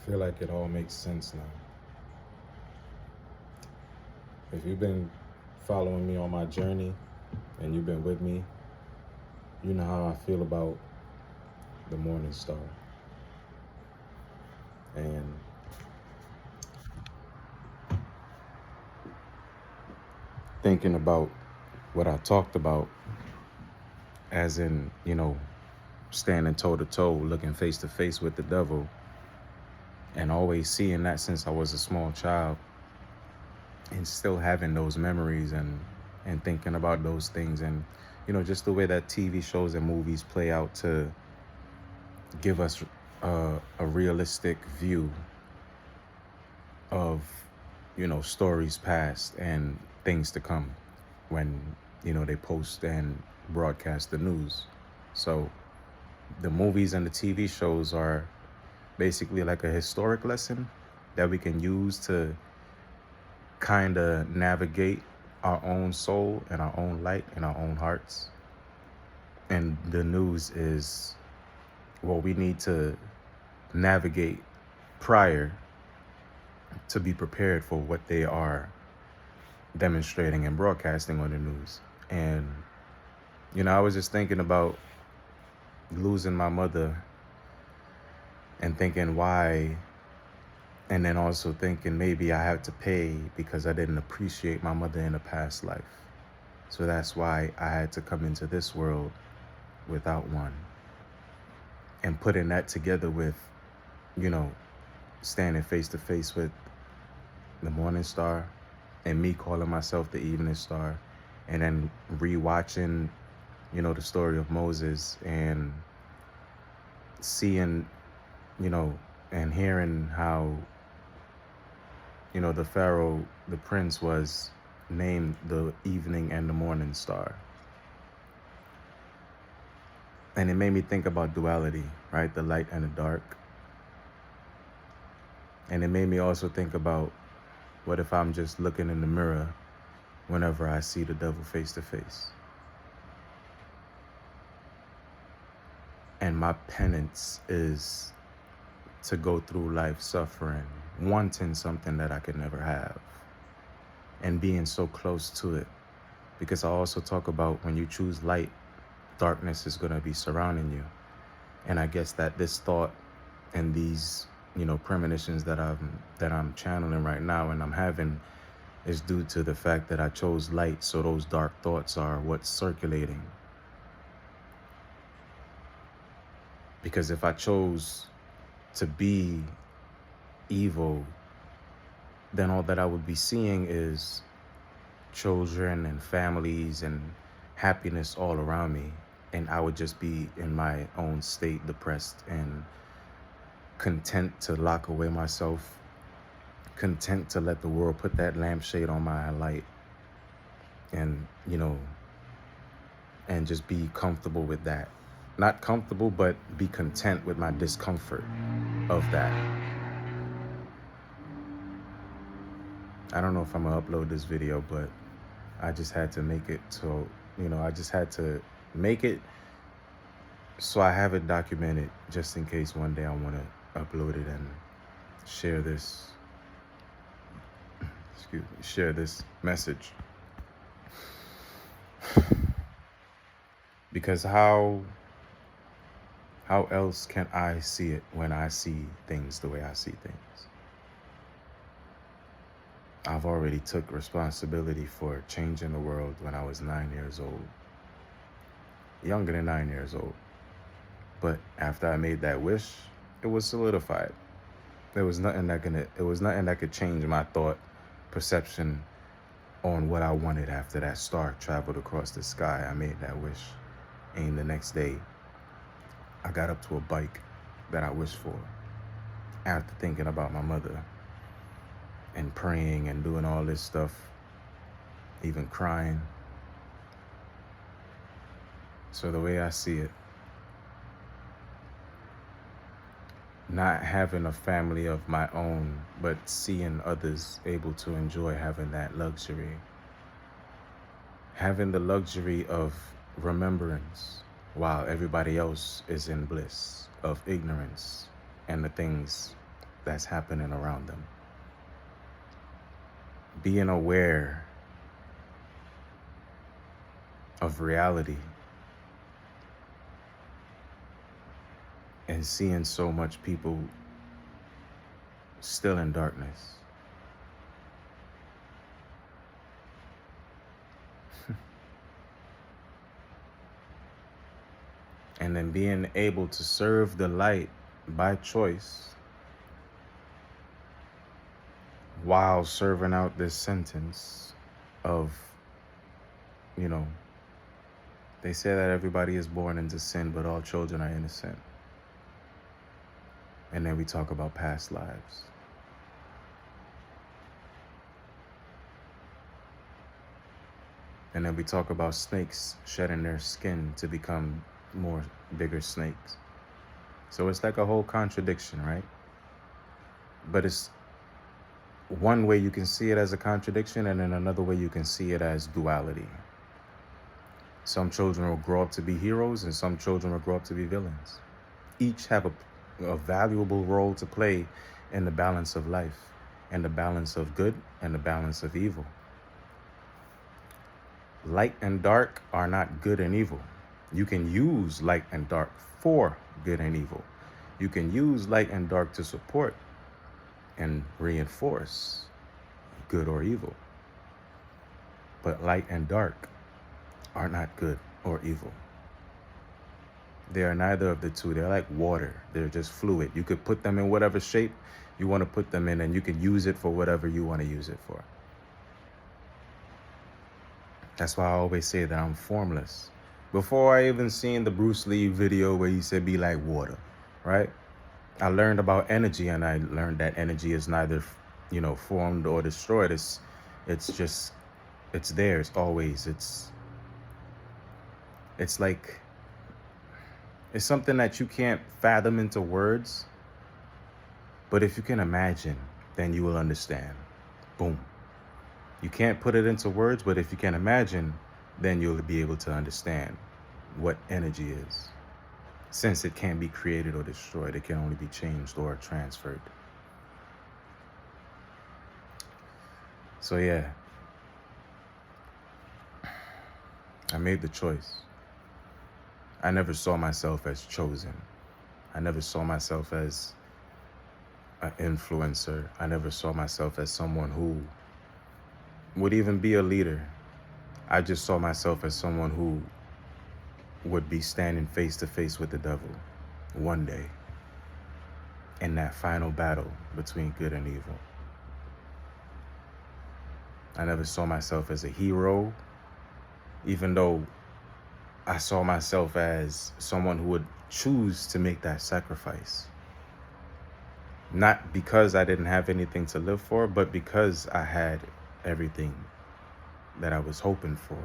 feel like it all makes sense now. If you've been following me on my journey and you've been with me, you know how I feel about the Morning Star. And thinking about what I talked about, as in, standing toe to toe, looking face to face with the devil, and always seeing that since I was a small child, and still having those memories and thinking about those things, and just the way that TV shows and movies play out to give us a realistic view of stories past and things to come when they post and broadcast the news. So the movies and the TV shows are basically like a historic lesson that we can use to kind of navigate our own soul and our own light in our own hearts. And the news is what we need to navigate prior to be prepared for what they are demonstrating and broadcasting on the news. And I was just thinking about losing my mother and thinking why, and then also thinking maybe I had to pay because I didn't appreciate my mother in a past life. So that's why I had to come into this world without one. And putting that together with, standing face to face with the Morning Star and me calling myself the Evening Star, and then rewatching, the story of Moses and seeing, and hearing how, the Pharaoh, the prince, was named the Evening and the Morning Star. And it made me think about duality, right? The light and the dark. And it made me also think about, what if I'm just looking in the mirror whenever I see the devil face to face? And my penance is to go through life suffering, wanting something that I could never have, and being so close to it. Because I also talk about when you choose light, darkness is going to be surrounding you. And I guess that this thought and these, premonitions that I'm channeling right now and I'm having is due to the fact that I chose light, so those dark thoughts are what's circulating. Because if I chose to be evil, then all that I would be seeing is children and families and happiness all around me. And I would just be in my own state, depressed and content to lock away myself, content to let the world put that lampshade on my light, and, and just be comfortable with that. Not comfortable, but be content with my discomfort of that. I don't know if I'm gonna upload this video, but I just had to make it so, I just had to make it so I have it documented just in case one day I want to upload it and share this, share this message. Because how else can I see it when I see things the way I see things? I've already took responsibility for changing the world when I was 9 years old. Younger than 9 years old. But after I made that wish, it was solidified. There was nothing that could change my thought perception on what I wanted after that star traveled across the sky. I made that wish. And the next day, I got up to a bike that I wished for after thinking about my mother and praying and doing all this stuff, even crying. So the way I see it, not having a family of my own, but seeing others able to enjoy having that luxury, having the luxury of remembrance while everybody else is in bliss of ignorance and the things that's happening around them. Being aware of reality and seeing so much people still in darkness. And then being able to serve the light by choice while serving out this sentence of, they say that everybody is born into sin, but all children are innocent. And then we talk about past lives. And then we talk about snakes shedding their skin to become bigger snakes. So it's like a whole contradiction, right? But it's one way you can see it as a contradiction, and then another way you can see it as duality. Some children will grow up to be heroes, and some children will grow up to be villains. Each have a valuable role to play in the balance of life, and the balance of good and the balance of evil. Light and dark are not good and evil. You can use light and dark for good and evil. You can use light and dark to support and reinforce good or evil. But light and dark are not good or evil. They are neither of the two. They're like water. They're just fluid. You could put them in whatever shape you want to put them in, and you can use it for whatever you want to use it for. That's why I always say that I'm formless. Before I even seen the Bruce Lee video where he said be like water, right? I learned about energy, and I learned that energy is neither, formed or destroyed. It's there. It's always. It's like, it's something that you can't fathom into words. But if you can imagine, then you will understand. Boom. You can't put it into words, but if you can imagine, then you'll be able to understand what energy is. Since it can't be created or destroyed, it can only be changed or transferred. So yeah, I made the choice. I never saw myself as chosen. I never saw myself as an influencer. I never saw myself as someone who would even be a leader. I just saw myself as someone who would be standing face to face with the devil one day in that final battle between good and evil. I never saw myself as a hero, even though I saw myself as someone who would choose to make that sacrifice. Not because I didn't have anything to live for, but because I had everything that I was hoping for,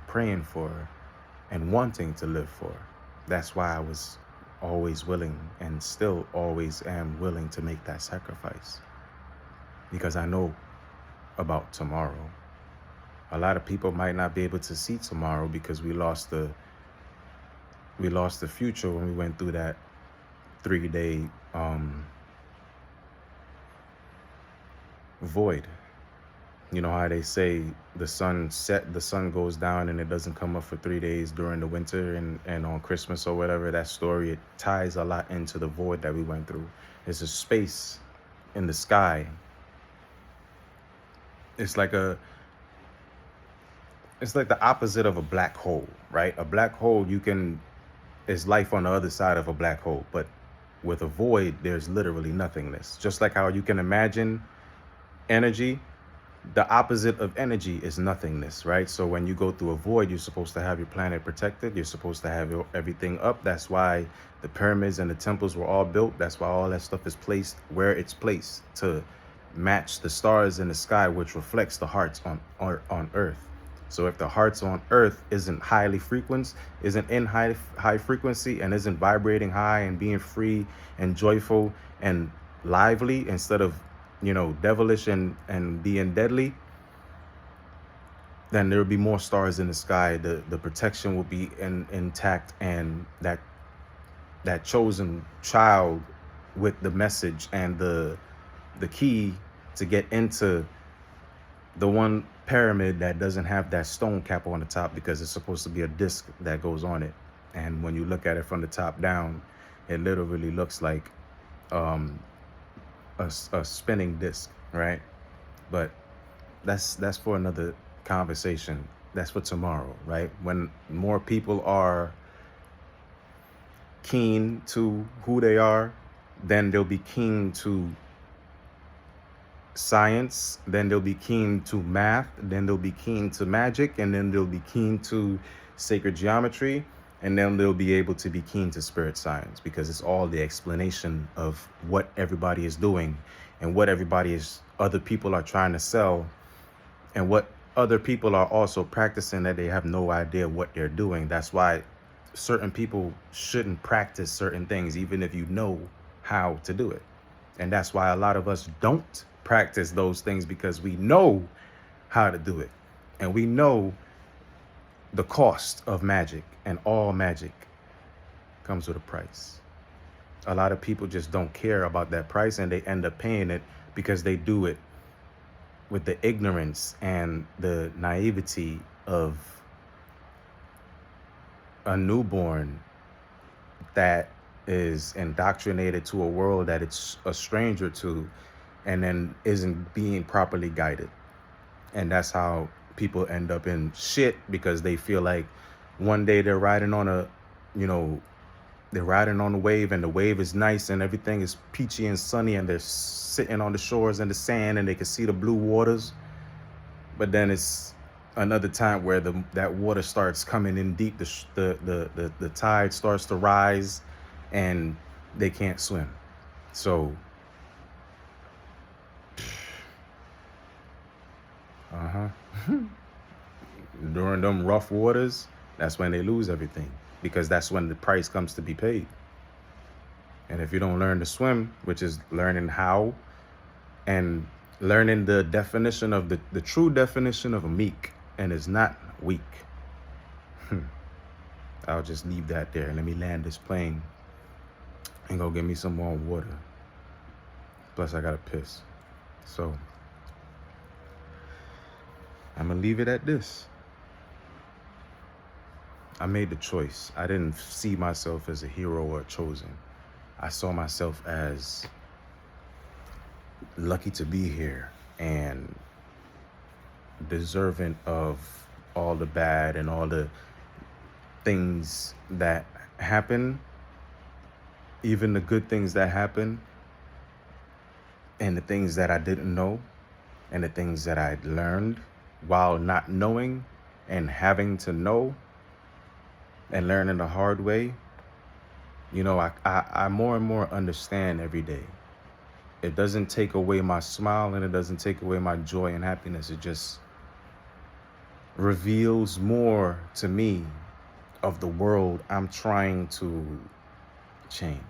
praying for, and wanting to live for. That's why I was always willing, and still always am willing, to make that sacrifice. Because I know about tomorrow. A lot of people might not be able to see tomorrow because we lost the future when we went through that 3-day void. You know how they say the sun goes down and it doesn't come up for 3 days during the winter and on Christmas or whatever. That story, it ties a lot into the void that we went through. There's a space in the sky. It's like the opposite of a black hole, right? A black hole, is life on the other side of a black hole, but with a void, there's literally nothingness. Just like how you can imagine energy, the opposite of energy is nothingness, right? So when you go through a void, you're supposed to have your planet protected. You're supposed to have everything up. That's why the pyramids and the temples were all built. That's why all that stuff is placed where it's placed, to match the stars in the sky, which reflects the hearts on Earth. So if the hearts on Earth isn't in high frequency, and isn't vibrating high and being free and joyful and lively instead of devilish and being deadly, then there will be more stars in the sky. The protection will be intact, and that chosen child with the message and the key to get into the one pyramid that doesn't have that stone cap on the top, because it's supposed to be a disc that goes on it. And when you look at it from the top down, it literally looks like um, a spinning disc, right? But that's for another conversation. That's for tomorrow, right? When more people are keen to who they are, then they'll be keen to science, then they'll be keen to math, then they'll be keen to magic, and then they'll be keen to sacred geometry, and then they'll be able to be keen to spirit science, because it's all the explanation of what everybody is doing and what other people are trying to sell, and what other people are also practicing that they have no idea what they're doing. That's why certain people shouldn't practice certain things, even if you know how to do it. And that's why a lot of us don't practice those things, because we know how to do it. And we know the cost of magic, and all magic comes with a price. A lot of people just don't care about that price, and they end up paying it because they do it with the ignorance and the naivety of a newborn that is indoctrinated to a world that it's a stranger to, and then isn't being properly guided. And that's how people end up in shit, because they feel like one day they're riding on a wave, and the wave is nice and everything is peachy and sunny, and they're sitting on the shores and the sand and they can see the blue waters. But then it's another time where that water starts coming in deep, the tide starts to rise, and they can't swim. So during them rough waters, that's when they lose everything, because that's when the price comes to be paid. And if you don't learn to swim, which is learning how and learning the definition of the true definition of a meek, and it's not weak. I'll just leave that there. Let me land this plane and go get me some more water. Plus I gotta piss. So I'm gonna leave it at this. I made the choice. I didn't see myself as a hero or a chosen. I saw myself as lucky to be here and deserving of all the bad and all the things that happen, even the good things that happen, and the things that I didn't know, and the things that I learned while not knowing and having to know and learning the hard way. You know, I more and more understand every day. It doesn't take away my smile, and it doesn't take away my joy and happiness. It just reveals more to me of the world I'm trying to change.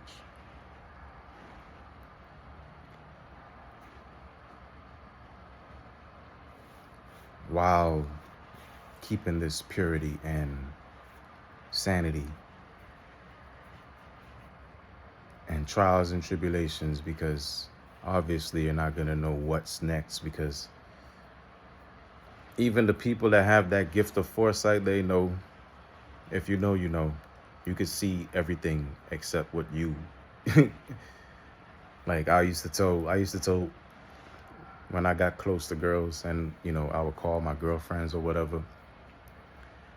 While keeping this purity and sanity and trials and tribulations, because obviously you're not going to know what's next, because even the people that have that gift of foresight, they know. If you know, you know. You can see everything except what you like. I used to tell when I got close to girls, and I would call my girlfriends or whatever,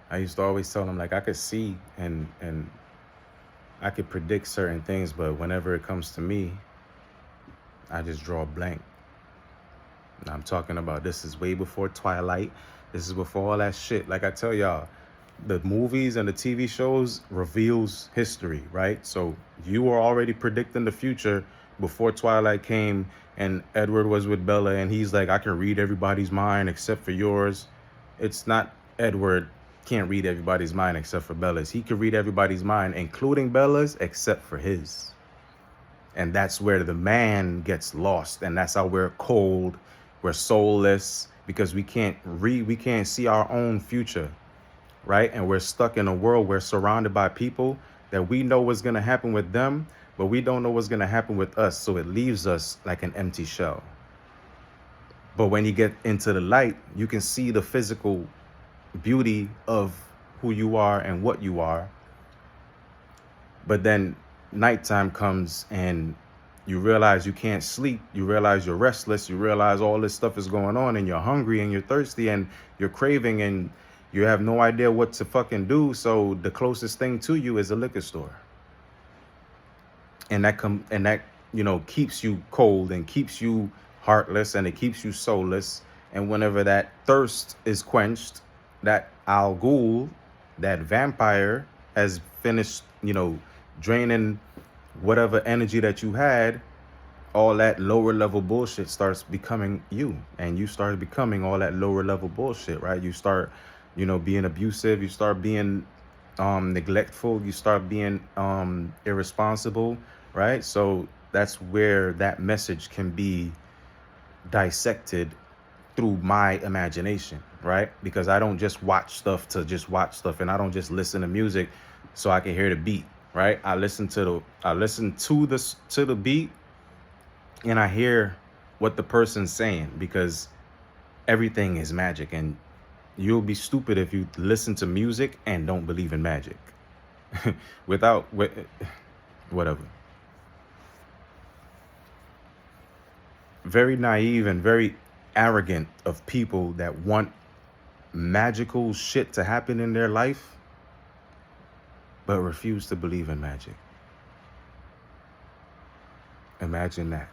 I used to always tell them, like, I could see and I could predict certain things, but whenever it comes to me, I just draw a blank. And I'm talking about, this is way before Twilight. This is before all that shit. Like I tell y'all, the movies and the TV shows reveals history, right? So you were already predicting the future before Twilight came and Edward was with Bella, and he's like, I can read everybody's mind except for yours. It's not Edward can't read everybody's mind except for Bella's. He could read everybody's mind, including Bella's, except for his. And that's where the man gets lost. And that's how we're cold, we're soulless, because we can't see our own future, right? And we're stuck in a world, we're surrounded by people that we know what's going to happen with them, but we don't know what's going to happen with us, so it leaves us like an empty shell. But when you get into the light, you can see the physical beauty of who you are and what you are. But then nighttime comes and you realize you can't sleep. You realize you're restless. You realize all this stuff is going on and you're hungry and you're thirsty and you're craving and you have no idea what to fucking do. So the closest thing to you is a liquor store. And that keeps you cold and keeps you heartless and it keeps you soulless. And whenever that thirst is quenched, that Al Ghul, that vampire, has finished, draining whatever energy that you had, all that lower level bullshit starts becoming you, and you start becoming all that lower level bullshit, right? You start, being abusive, you start being neglectful, you start being irresponsible, right? So that's where that message can be dissected through my imagination, right? Because I don't just watch stuff to just watch stuff, and I don't just listen to music so I can hear the beat, right? I listen to the beat, and I hear what the person's saying, because everything is magic, and you'll be stupid if you listen to music and don't believe in magic. Whatever. Very naive and very arrogant of people that want magical shit to happen in their life, but refuse to believe in magic. Imagine that.